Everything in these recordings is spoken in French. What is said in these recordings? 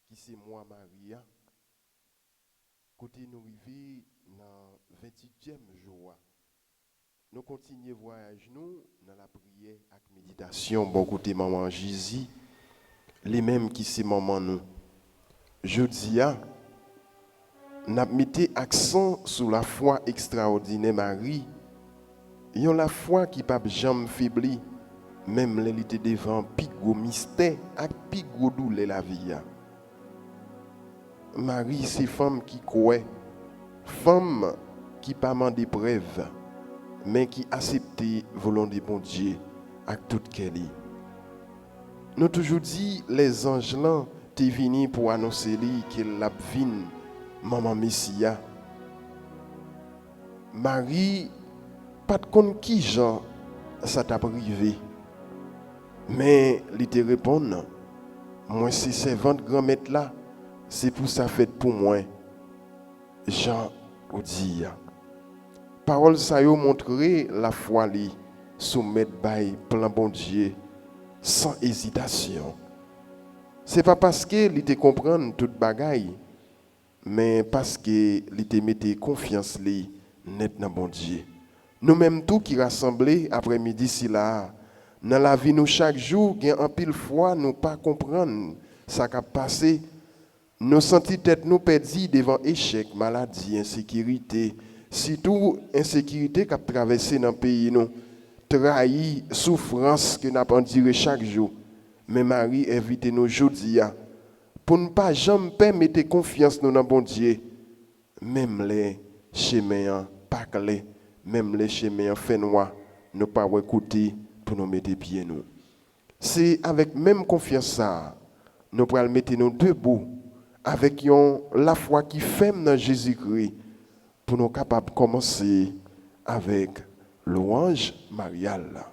qui c'est moi Maria, côté nous arrivés dans 28e jour. Nous continuons voyage nous dans la prière avec méditation bon côté maman Jésus, les mêmes qui c'est maman nous. Je dis n'a mis accent sur la foi extraordinaire Marie. Yon la foi qui pas jamais faibli, même les était devant plus gros mystère et plus gros douleur la vie. Marie c'est femme qui croit, femme qui pas mandé preuve, mais qui accepte volonté de bon Dieu avec toute qu'elle est. Nous toujours dit les anges là t'es venu pour annoncer lui qu'elle l'a vinn maman Messia. Marie pas de compte qui Jean ça t'a privé. Mais il te répond moi c'est servante grand-mère là, c'est pour ça fait pour moi. Jean ou dit parole ça yo montrer la foi li soumettre by plan bon Dieu sans hésitation. C'est pas parce que il te comprendre toute bagaille, mais parce que il te mette confiance li net dans bon Dieu. Nous-mêmes tout qui rassemblés après-midi si là dans la vie nous chaque jour gain en pile fois nous pas comprendre ça qui a passé, nous sentir tête nous perdus devant échec, maladie, insécurité, surtout insécurité qui a traversé dans le pays nous, trahi, souffrance que n'a pas enduré chaque jour. Mais Marie invite nous aujourd'hui pour ne pas jamais permettre confiance nous dans bon Dieu, même les chemins pas clairs, même les chemins fait noir, nous pas écouter pour nous mettre pieds nous. C'est avec même confiance ça, nous pourrons mettre nous debout avec la foi qui ferme dans Jésus-Christ pour nous capables de commencer avec louange mariale.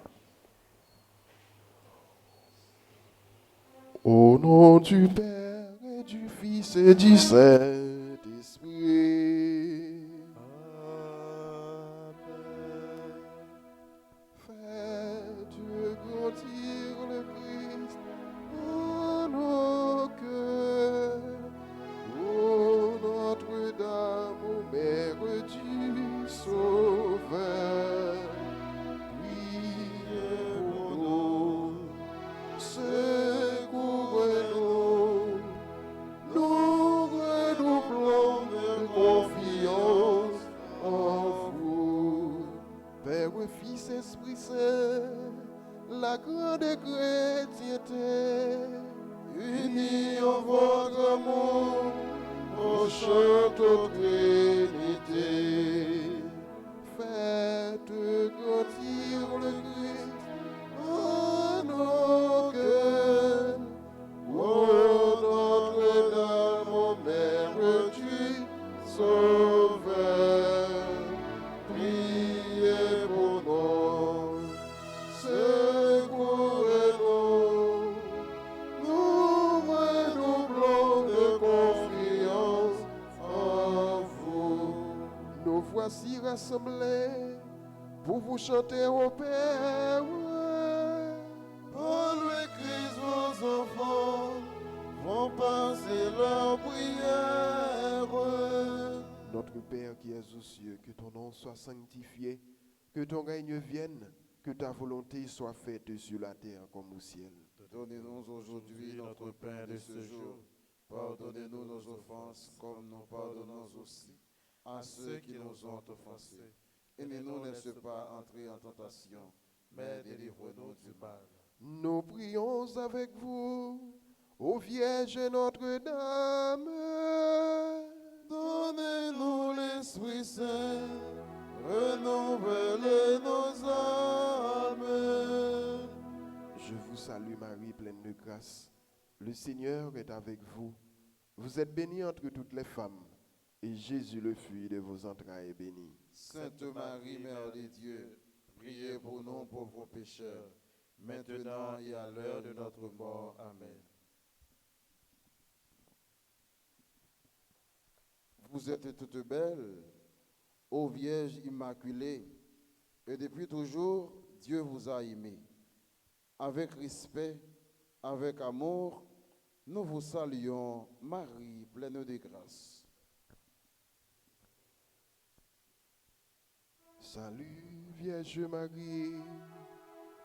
Au nom du Père et du Fils et du Saint-Esprit. Faites grandir le Christ en nos cœurs. Ô Notre-Dame, ô Mère du Sauveur, priez pour nous, secourez-nous, nous redoublons de confiance en vous. Père, Fils, Esprit Saint, la grande chrétienté, unis en votre amour, on chante aux Trinité. Faites grandir le Christ en nos cœurs. Ô Notre-Dame, ô Mère du Sauveur, priez pour nous, secourez-nous, nous redoublons de confiance en vous. Nous voici rassemblés pour vous chanter au Père. Pour le Christ, vos enfants vont passer leur prière. Notre Père qui es aux cieux, que ton nom soit sanctifié, que ton règne vienne, que ta volonté soit faite sur la terre comme au ciel. Donnez-nous aujourd'hui notre pain de ce jour. Pardonnez-nous nos offenses comme nous pardonnons aussi à ceux qui nous ont offensés. Et ne nous laisse pas entrer en tentation, mais délivre-nous du mal. Nous prions avec vous, ô Vierge Notre-Dame. Donnez-nous l'Esprit Saint, renouvelle nos âmes. Je vous salue Marie, pleine de grâce. Le Seigneur est avec vous. Vous êtes bénie entre toutes les femmes, et Jésus, le fruit de vos entrailles, est béni. Sainte Marie, Mère de Dieu, priez pour nous pauvres pécheurs, maintenant et à l'heure de notre mort. Amen. Vous êtes toutes belles, ô Vierge Immaculée, et depuis toujours, Dieu vous a aimé. Avec respect, avec amour, Nous vous saluons, Marie, pleine de grâce. Salut Vierge Marie,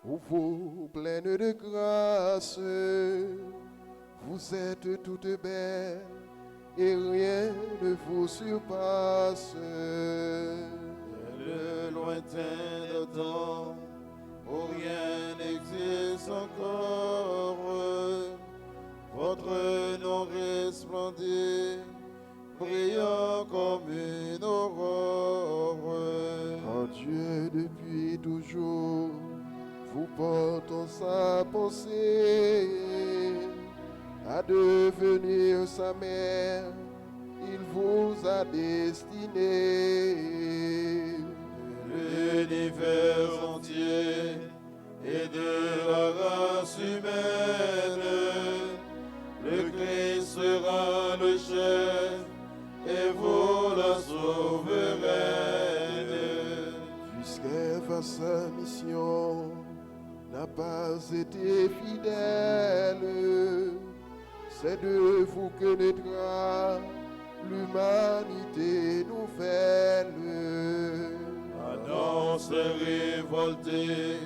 vous pleine de grâce, vous êtes toute belle et rien ne vous surpasse. Dès le lointain temps, où rien n'existe encore, votre nom resplendit, brillant comme une aurore. En Dieu depuis toujours, vous portons sa pensée, à devenir sa mère, il vous a destiné. L'univers entier et de la race humaine, le Christ sera le chef et vous la souveraine. Puisqu'elle va sa mission, n'a pas été fidèle, c'est de vous que naîtra l'humanité nouvelle. Adam s'est révolté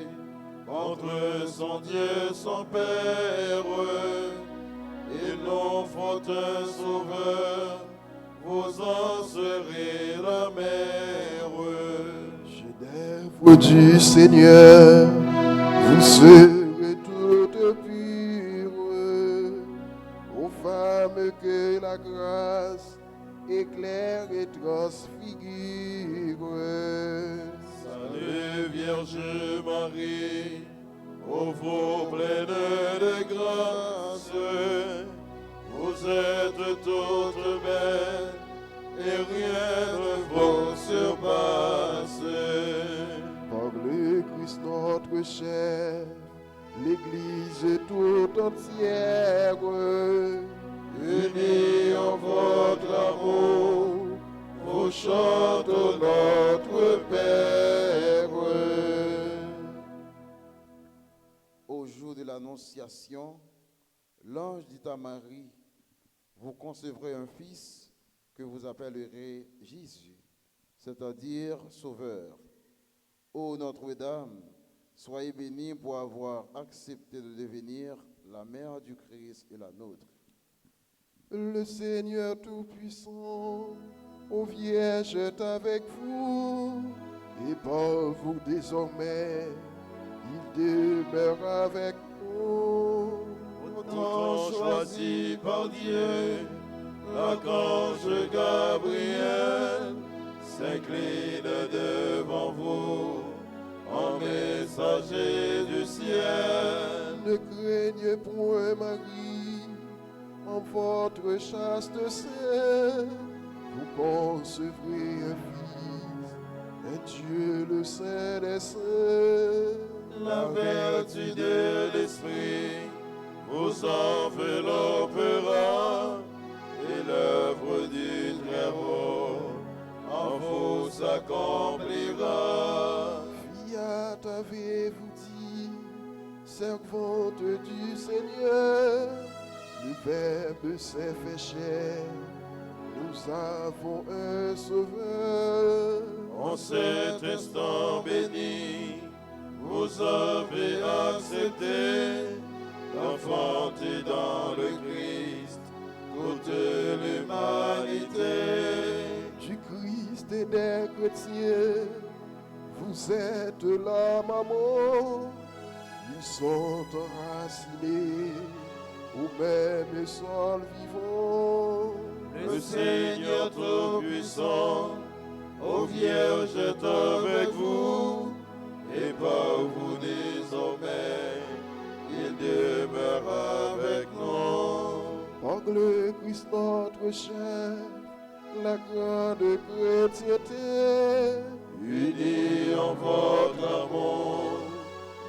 contre son Dieu, son Père. Ils n'ont faute un sauveur, vous en serez la mère. Chef-d'œuvre du Seigneur, vous serez toutes pures, aux femmes que la grâce éclaire et transfigure. Salut Vierge Marie, ô vous pleine de grâce, vous êtes toute belle et rien ne vous surpasse. Par le Christ notre chef, l'Église tout entière, Unis en votre amour, vous chante notre Père. Au jour de l'Annonciation, l'ange dit à Marie, vous concevrez un fils que vous appellerez Jésus, c'est-à-dire Sauveur. Ô Notre-Dame, soyez bénie pour avoir accepté de devenir la mère du Christ et la nôtre. Le Seigneur Tout-Puissant, ô Vierge est avec vous, et par vous désormais, il demeure avec nous. Autant choisi par Dieu, l'archange Gabriel s'incline devant vous en messager du ciel. Ne craignez point, Marie, en votre chaste sein, vous concevrez un fils, un Dieu le Saint des Saints. La vertu de l'Esprit vous enveloppera et l'œuvre du Très-Haut en vous s'accomplira. Fiat avez-vous dit, servante du Seigneur, le Verbe s'est fait chair, nous avons un Sauveur. En cet instant béni, vous avez accepté d'enfanter dans le Christ toute l'humanité. Du Christ et des chrétiens, vous êtes la maman, ils sont enracinés au même sol vivant. Le Seigneur Tout-Puissant, ô Vierge est avec vous, et par vous désormais, il demeure avec nous. Par le Christ notre chef, la grande chrétienté, Unis en votre amour,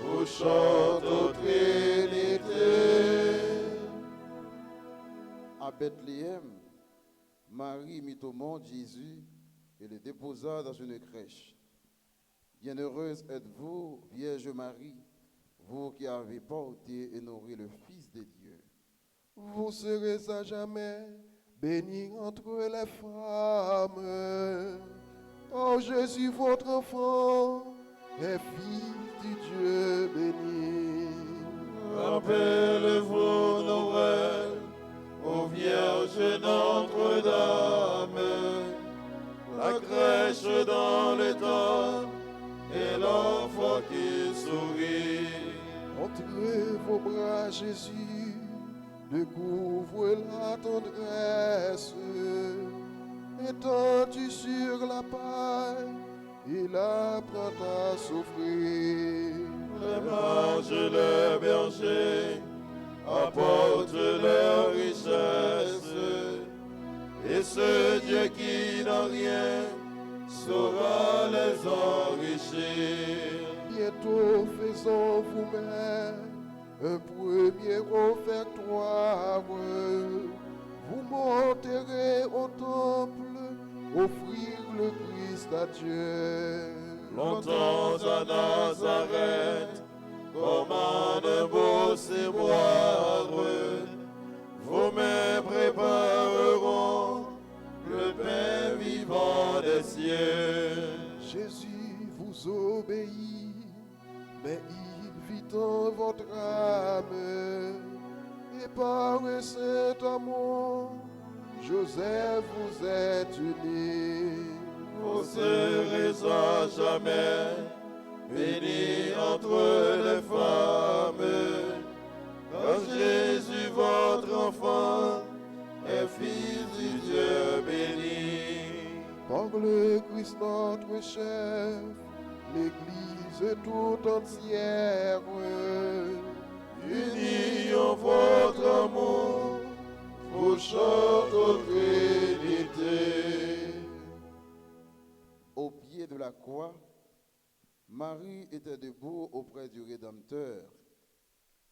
vous chantez aux Trinité. À Bethléem, Marie mit au monde Jésus et le déposa dans une crèche. Bienheureuse êtes-vous, Vierge Marie, vous qui avez porté et nourri le Fils de Dieu. vous vous serez à jamais bénie entre les femmes. Oh Jésus, votre enfant, est fils du Dieu béni. Rappelez-vous Noël, ô Vierge Notre-Dame, la crèche dans l'étang et l'enfant qui sourit. Entrez vos bras, Jésus, découvre la tendresse, étendu sur la paille, il apprend à souffrir. Les mages, les bergers apportent leur richesse, et ce Dieu qui n'a rien saura les enrichir. Bientôt faisons vous-même un premier offertoire. Vous monterez au temple, offrir le Christ à Dieu. Longtemps à Nazareth, comme un beau ciboire, vos mains prépareront le pain vivant des cieux. Jésus vous obéit, mais il vit en votre âme. Et par un saint amour, Joseph vous êtes unis. Vous serez à jamais bénis entre les femmes, car Jésus, votre enfant, est fils du Dieu béni. Par le Christ notre chef, l'Église tout entière, Unions votre amour, vous chante aux Trinité. Au pied de la croix, Marie était debout auprès du Rédempteur.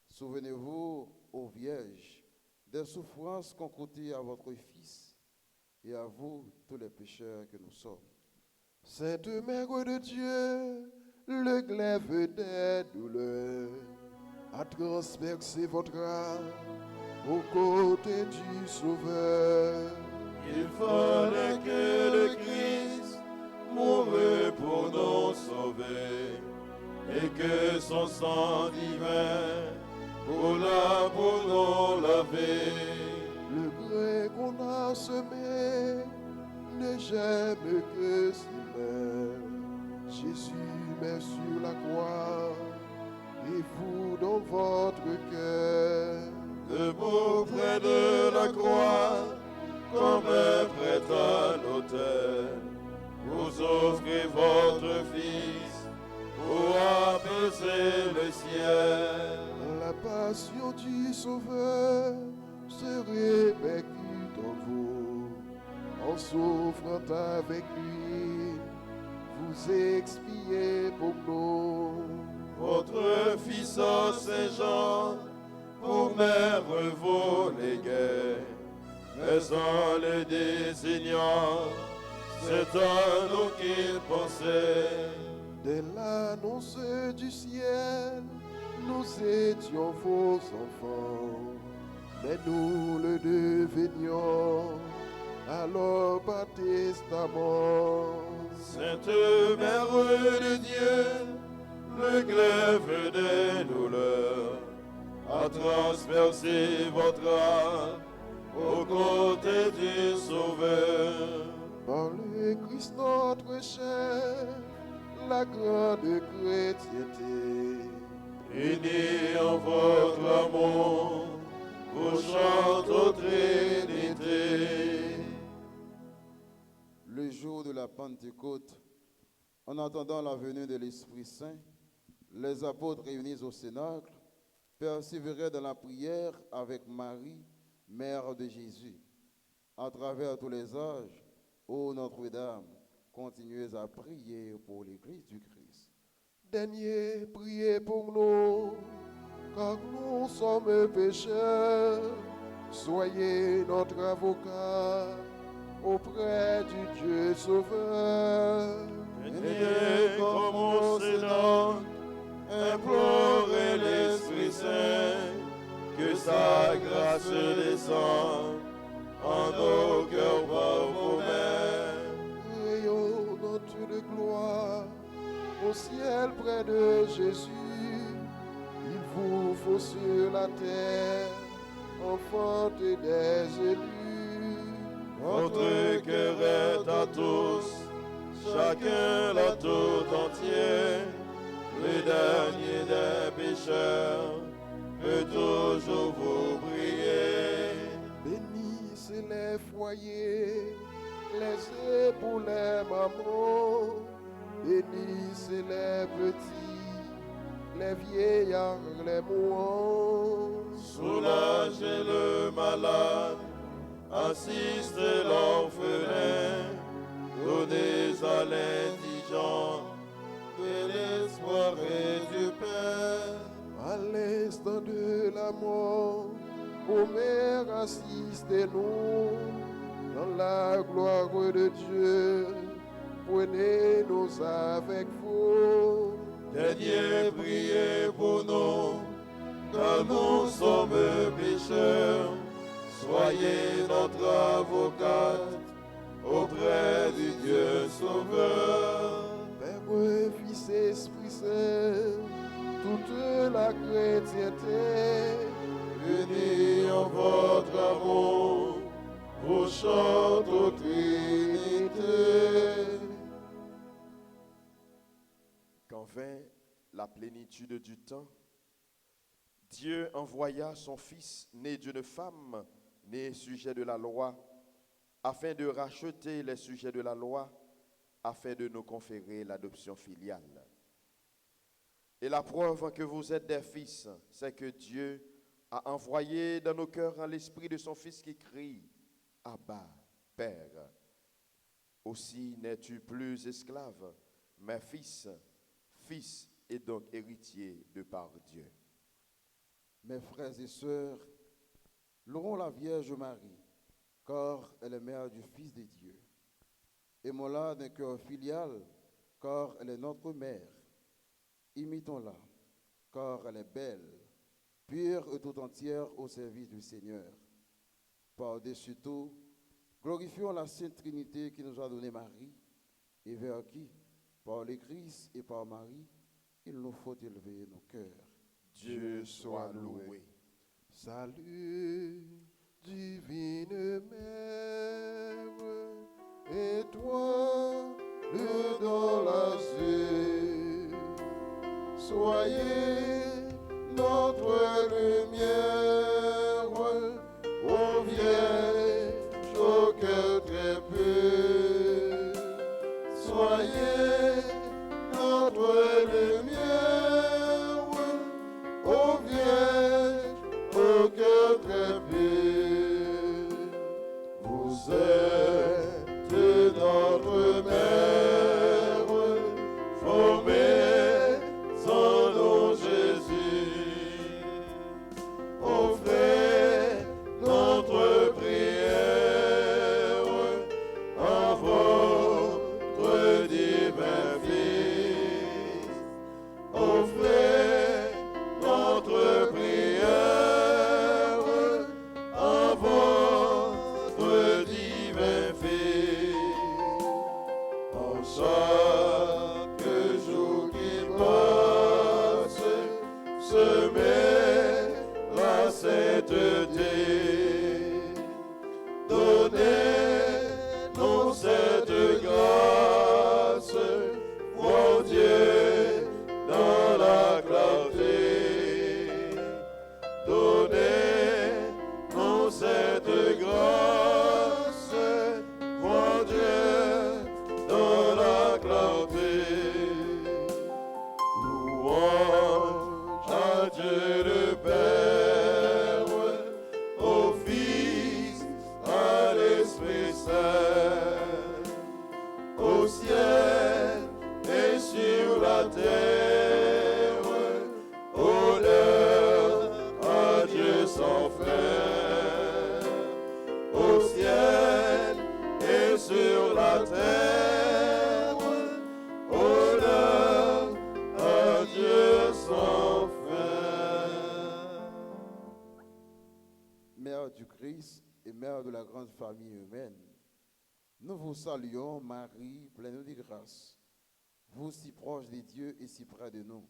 Souvenez-vous, ô Vierge, des souffrances qu'ont coûté à votre Fils et à vous, tous les pécheurs que nous sommes. Sainte Mère de Dieu, le glaive des douleurs, a transpercé votre âme aux côtés du Sauveur. Il fallait que le Christ mourût pour nous sauver, et que son sang divin coula pour nous laver. Le grain qu'on a semé n'est jamais que s'il meurt. Jésus met sur la croix et vous dans votre cœur. Debout près de la croix, comme un prêtre à l'autel, vous offrez votre Fils pour apaiser le ciel. La passion du Sauveur se répercute en vous. En souffrant avec lui, vous expiez pour nous. Votre Fils en Saint-Jean, pour mère vous léguez, mais en le désignant, c'est à nous qu'il pensait. Dès l'annonce du ciel, nous étions vos enfants, mais nous le devenions alors par testament. Sainte Mère de Dieu, le glaive des douleurs, a transpercé votre âme aux côtés du Sauveur. Par le Christ notre chef, la grande chrétienté, Unis en votre amour, vous chante aux Trinité. Le jour de la Pentecôte, en attendant la venue de l'Esprit Saint, les apôtres réunis au Cénacle persévéraient dans la prière avec Marie, mère de Jésus. À travers tous les âges, ô Notre-Dame, continuez à prier pour l'Église du Christ. daignez prier pour nous, car nous sommes pécheurs. Soyez notre avocat auprès du Dieu Sauveur. Daignez comme au Sénat, implorer l'Esprit Saint, que sa grâce descende sur la terre, enfante des élus. Votre cœur est à tous, chacun l'a tout entier. Le dernier des pécheurs peut toujours vous prier. Bénissez les foyers, les époux, les mamans. Bénissez les petits, les vieillards, les mourants. Soulagez le malade, assistez l'orphelin, donnez à l'indigent de l'espoir et du pain. À l'instant de la mort, ô Mère, assistez-nous dans la gloire de Dieu. Prenez-nous avec vous. Daignez prier pour nous, car nous sommes pécheurs. Soyez notre avocate auprès du Dieu Sauveur. Père, Fils et Esprit Saint, toute la chrétienté, Unis en votre amour, vous chante aux Trinité. Quand vint la plénitude du temps, Dieu envoya son Fils, né d'une femme, né sujet de la loi, afin de racheter les sujets de la loi, afin de nous conférer l'adoption filiale. Et la preuve que vous êtes des fils, c'est que Dieu a envoyé dans nos cœurs l'esprit de son Fils qui crie « Abba, Père ». Aussi n'es-tu plus esclave, mais fils, fils et donc héritier de par Dieu. Mes frères et sœurs, louons la Vierge Marie, car elle est mère du Fils de Dieu. Aimons-la d'un cœur filial, car elle est notre mère. Imitons-la, car elle est belle, pure et tout entière au service du Seigneur. Par-dessus tout, glorifions la Sainte Trinité qui nous a donné Marie, et vers qui, par le Christ et par Marie, il nous faut élever nos cœurs. Dieu soit loué. Salut, divine Mère, et toi, le dans la vie, soyez notre lumière, ô Vierge au cœur très pur, soyez notre lumière, ô Vierge au cœur très pur. Vous êtes notre mère, formée sans nom Jésus. Offrez notre prière en votre divin Fils. Offrez notre prière en votre divin Fils. En chaque jour qui passe, semez la sainteté. Donnez-nous cette grâce, mon Dieu, dans la clarté. Donnez-nous cette grâce, mon Dieu, dans la clarté. Louange à Dieu le Père, au Fils, à l'Esprit Saint, au ciel et sur la terre, honneur à Dieu sans fin. Au ciel et sur la terre, honneur à Dieu sans fin. Mère du Christ et mère de la grande famille humaine, nous vous saluons, Marie, pleine de grâce, vous si proche de Dieu et si près de nous.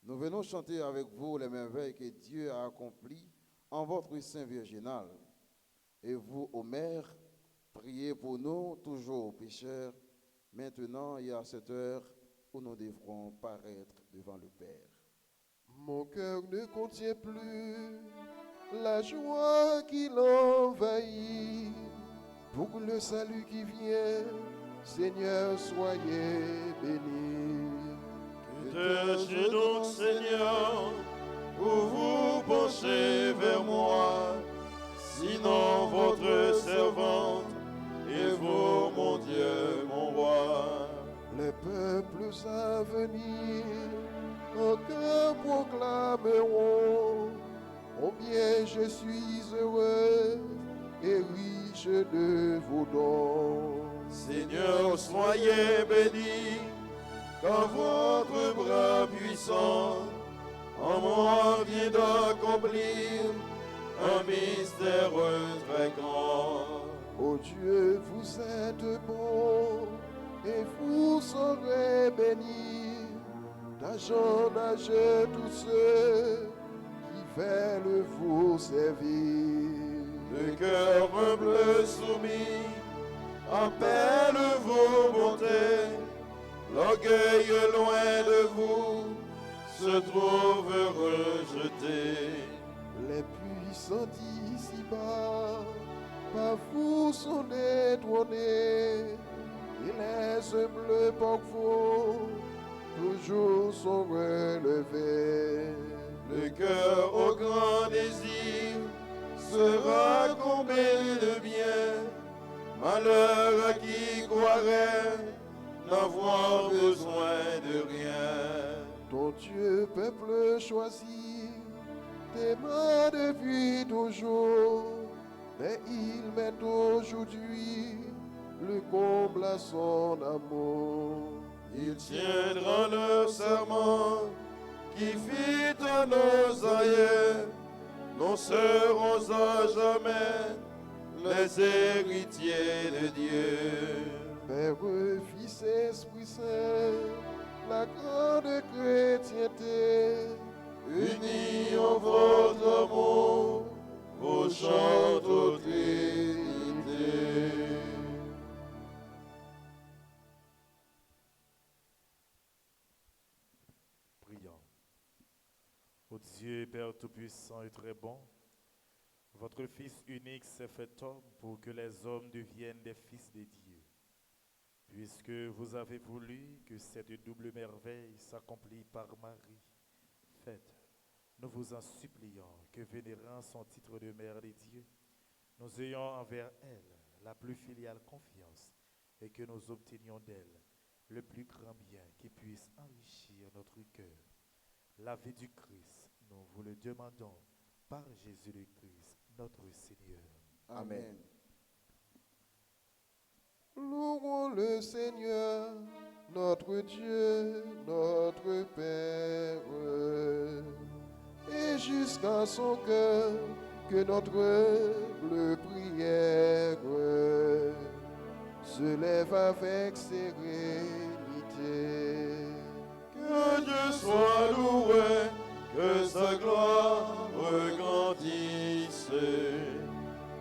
Nous venons chanter avec vous les merveilles que Dieu a accomplies en votre Saint Virginal. Et vous, ô Mère, priez pour nous, toujours pécheurs, maintenant et à cette heure où nous devrons paraître devant le Père. Mon cœur ne contient plus la joie qui l'envahit. Pour le salut qui vient, Seigneur, soyez bénis. Que donc, Seigneur, pour vous penchez vers moi, sinon votre servante et vous, mon Dieu, mon roi. Les peuples à venir encore proclameront combien je suis heureux et riche de vos dons. Seigneur, soyez bénis, car votre bras puissant en moi vient d'accomplir un mystère très grand. Ô Dieu, vous êtes bon et vous serez bénis, d'argent d'âge tous ceux qui veulent vous servir. Le cœur humble soumis appelle vos bontés, l'orgueil loin de vous se trouve rejeté. Les puissants d'ici-bas par vous sont détrônés, et les humbles par vous toujours sont relevés. Le cœur au grand désir sera comblé de bien. Malheur à qui croirait n'avoir besoin de rien. Ton Dieu, peuple choisi, t'aima depuis toujours, mais il met aujourd'hui le comble à son amour. Il tiendra le serment qui fit à nos aïeux. Nous serons à jamais les héritiers de Dieu. Père, Fils, Esprit Saint, la grande chrétienté, Unis en votre amour, vous chantez au Trinité. Prions. Ô Dieu, Père Tout-Puissant et très bon, votre Fils unique s'est fait homme pour que les hommes deviennent des fils de Dieu. Puisque vous avez voulu que cette double merveille s'accomplisse par Marie, faites, nous vous en supplions, que vénérant son titre de Mère de Dieu, nous ayons envers elle la plus filiale confiance et que nous obtenions d'elle le plus grand bien qui puisse enrichir notre cœur. La vie du Christ, nous vous le demandons par Jésus le Christ, notre Seigneur. Amen. louons le Seigneur, notre Dieu, notre Père, et jusqu'à son cœur que notre humble prière se lève avec sérénité. Que Dieu soit loué, que sa gloire grandisse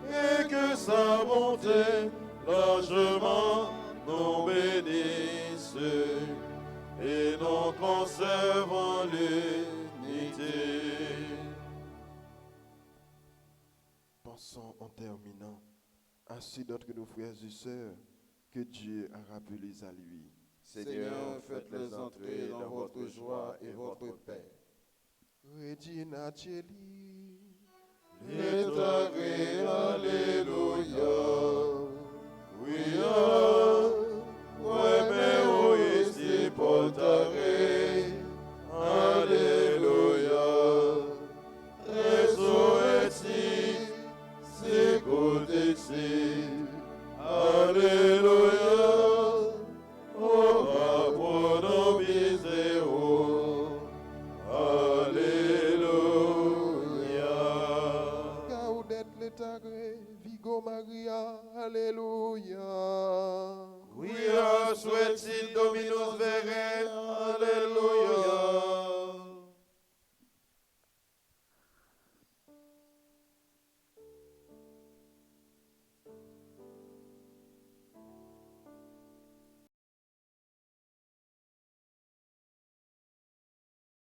et que sa bonté largement nous bénisse et nous conservons l'unité. Pensons en terminant ainsi d'autres nos frères et sœurs que Dieu a rappelés à lui. Seigneur, faites-les entrer dans votre joie et votre paix. Regina Celi, Letare, Alléluia. Huemeo esti portare, Alleluia. Resurrexi, sicut exi, Alleluia. Ora pro nobis Deo, Alleluia. Gaudet letare, Vigo Maria, Alléluia. Quia suet sit